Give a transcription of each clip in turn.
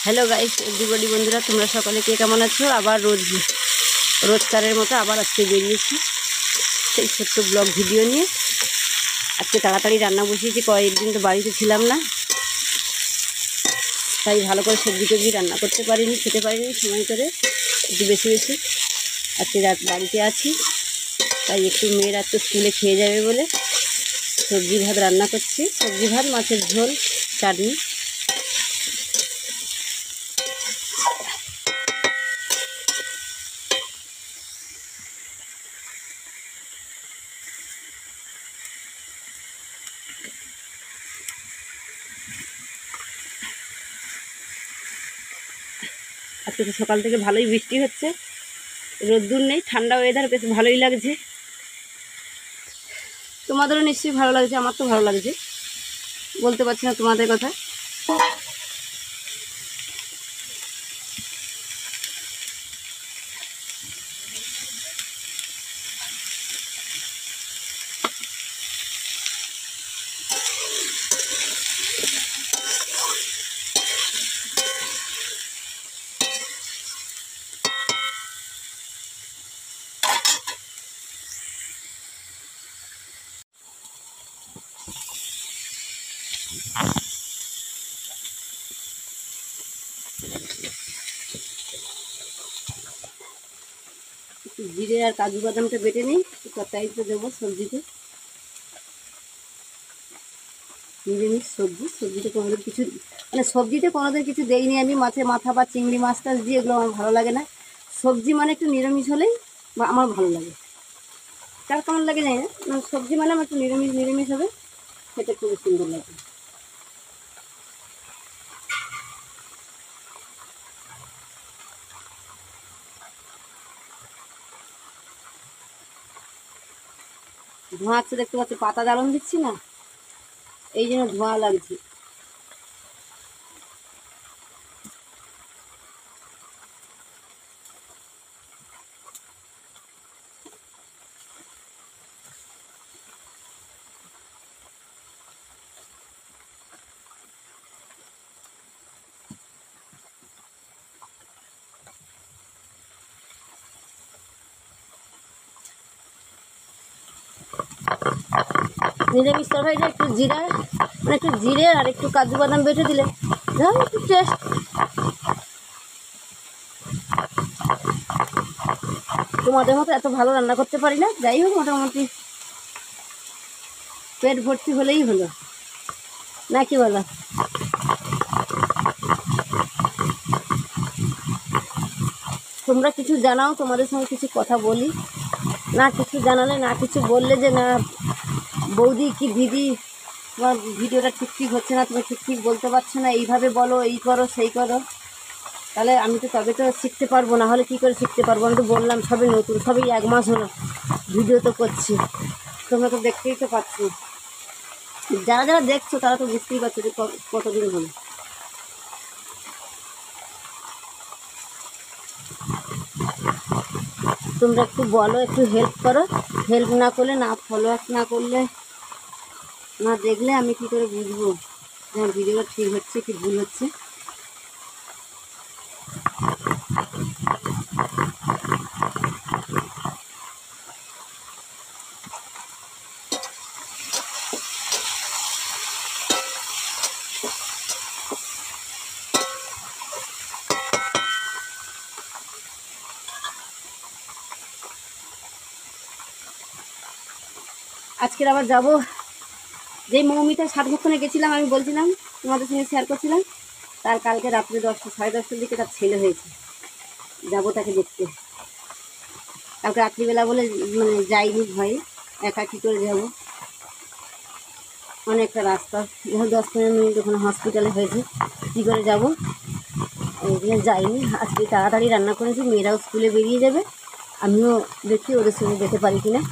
Hello guys everybody बंधुरा तुम्हारा सकले के केमन आछो। आबार रोजकारेर मतो आबार आजके बेरिয়েছি সেই ছোট্ট ব্লগ ভিডিও নিয়ে। আজকে তাড়াতাড়ি রান্না বসিয়েছি, কয়েকদিন তো বাড়িতে ছিলাম না, তাই ভালো করে সবজি টবজি রান্না করতে পারিনি, খেতে পারিনি সময় করে একটু বেশি বেশি। আজকে রাত বাড়িতে আছি, তাই একটু মেয়েরা তো স্কুলে খেয়ে যাবে বলে সবজি ভাত রান্না করছি। সবজি ভাত, মাছের ঝোল, চাটনি। আজকে তো সকাল থেকে ভালোই বৃষ্টি হচ্ছে, রোদ্দুর নেই, ঠান্ডা ওয়েদার, বেশ ভালোই লাগছে। তোমাদেরও নিশ্চয়ই ভালো লাগছে, আমার তো ভালো লাগছে, বলতে পারছি না তোমাদের কথা। জিরে আর কাজু বাদামটা বেটে নিই, তরকারিতে দেবো সবজিতে। নিরামিষ সবজিতে কোনোদিন কিছু সবজিতে কোনোদিন কিছু দেইনি আমি। মাছের মাথা বা চিংড়ি মাছ টাছ দিয়ে এগুলো আমার ভালো লাগে না। সবজি মানে একটু নিরামিষ হলেই বা আমার ভালো লাগে। কার কেমন লাগে জানি না, সবজি মানে আমার একটু নিরামিষ হবে, খেতে খুবই সুন্দর লাগে। ধোঁয়া আছে দেখতে পাচ্ছি, পাতা জ্বালন দিচ্ছি না, এই জন্য ধোঁয়া লাগছে। নিরামিষ তরকারিটা একটু জিরে আর একটু কাজু বাদাম বেটে দিলে একটু টেস্ট। তোমাদের মতো এত ভালো রান্না করতে পারি না, যাই হোক মোটামুটি পেট ভর্তি হলেই হলো, নাকি বলো? তোমরা কিছু জানাও, তোমাদের সঙ্গে কিছু কথা বলি। না কিছু জানালে, না কিছু বললে যে না বৌদি কি দিদি তোমার ভিডিওটা ঠিক হচ্ছে না, তুমি ঠিক বলতে পারছো না, এইভাবে বলো, এই করো সেই করো, তাহলে আমি তো তবে তো শিখতে পারবো, না হলে কী করে শিখতে পারবো? আমি তো বললাম সবই নতুন, সবই 1 মাস হলো ভিডিও তো করছি, তোমরা তো দেখতেই তো পাচ্ছ। যারা যারা দেখছো তারা তো বুঝতেই পারছো যে কতদিন হলো। তোমরা একটু বলো, একটু হেল্প করো। হেল্প না করলে, না ফলো আপ না করলে, না দেখলে আমি কী করে বুঝবো যে আমার ভিডিওটা ঠিক হচ্ছে কি ভুল হচ্ছে। আজকের আবার যাব, যেই মৌমিতা সাতক্ষণে গেছিলাম, আমি বলছিলাম তোমাদের সঙ্গে শেয়ার করছিলাম, তার কালকে রাত্রে 10টা সাড়ে 10টার দিকে তার ছেলে হয়েছে, যাব তাকে দেখতে। কালকে রাত্রিবেলা বলে যাইনি, ভয়ে একা কী করে যাব, অনেকটা রাস্তা, যখন 10-15 মিনিট ওখানে হসপিটালে হয়েছে, কী করে যাব, এই জন্য যাইনি। আজকে তাড়াতাড়ি রান্না করেছি, মেয়েরাও স্কুলে বেরিয়ে যাবে, আমিও দেখি ওদের সঙ্গে যেতে পারি কিনা,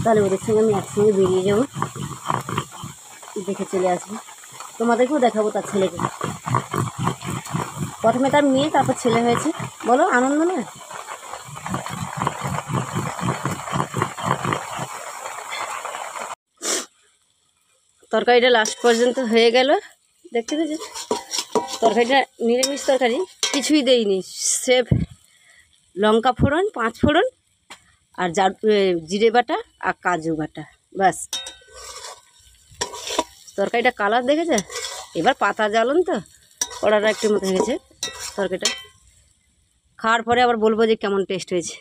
তাহলে ওদের সঙ্গে আমি একসঙ্গে বেরিয়ে যাব, দেখে চলে আসবো। তোমাদেরকেও দেখাবো তার ছেলেকে। প্রথমে তার মেয়ে, তারপর ছেলে হয়েছে, বলো আনন্দ না? তরকারিটা লাস্ট পর্যন্ত হয়ে গেল, দেখতে পেয়েছি তরকারিটা নিরামিষ তরকারি, কিছুই দেইনি, সেফ লঙ্কা ফোড়ন, 5 ফোড়ন আর জিরে বাটা আর কাজু বাটা, ব্যাস। তরকারিটা কালার দেখেছে? এবার পাতা জ্বালন তো কড়াটা একটু মতো হয়ে গেছে। তরকারিটা খাওয়ার পরে আবার বলবো যে কেমন টেস্ট হয়েছে।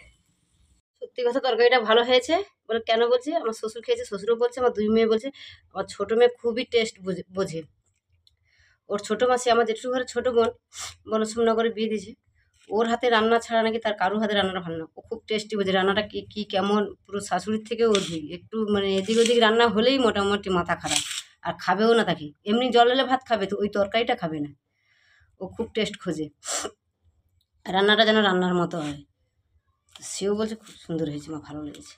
সত্যি কথা তরকারিটা ভালো হয়েছে বলে কেন বলছে, আমার শ্বশুর খেয়েছে, শ্বশুরও বলছে, আমার 2 মেয়ে বলছে। আমার ছোটো মেয়ে খুবই টেস্ট বোঝে। ওর ছোটো মাসি, আমার জেঠু ঘরের ছোটো বোন, বনশ্যামনগরে বিয়ে দিয়েছে। ওর হাতে রান্না ছাড়া নাকি তার কারো হাতে রান্নাটা ভালো না। ও খুব টেস্টি বোঝে রান্নাটা, কী কেমন, পুরো শাশুড়ির থেকেও অধিক। একটু মানে এদিক ওদিক রান্না হলেই মোটামুটি মাথা খারাপ, আর খাবেও না তাকে। এমনি জল এলে ভাত খাবে, তো ওই তরকারিটা খাবে না। ও খুব টেস্ট খোঁজে, রান্নাটা যেন রান্নার মতো হয়। সেও বলছে খুব সুন্দর হয়েছে মা, ভালো লেগেছে।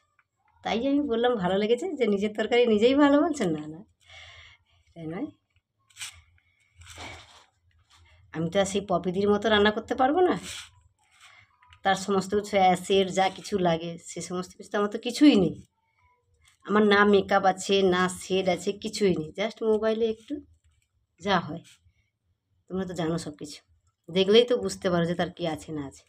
তাই আমি বললাম ভালো লেগেছে, যে নিজের তরকারি নিজেই ভালো বলছেন। না না, তাই নয়। আমি তো আর সেই পপিদির মতো রান্না করতে পারবো না। তার সমস্ত কিছু অ্যাসিড যা কিছু লাগে সে সমস্ত কিছু তো আমার তো কিছুই নেই। আমার না মেকআপ আছে, না শেড আছে, কিছুই নেই। জাস্ট মোবাইলে একটু যা হয়, তোমরা তো জানো সব কিছু, দেখলেই তো বুঝতে পারো যে তার কী আছে না আছে।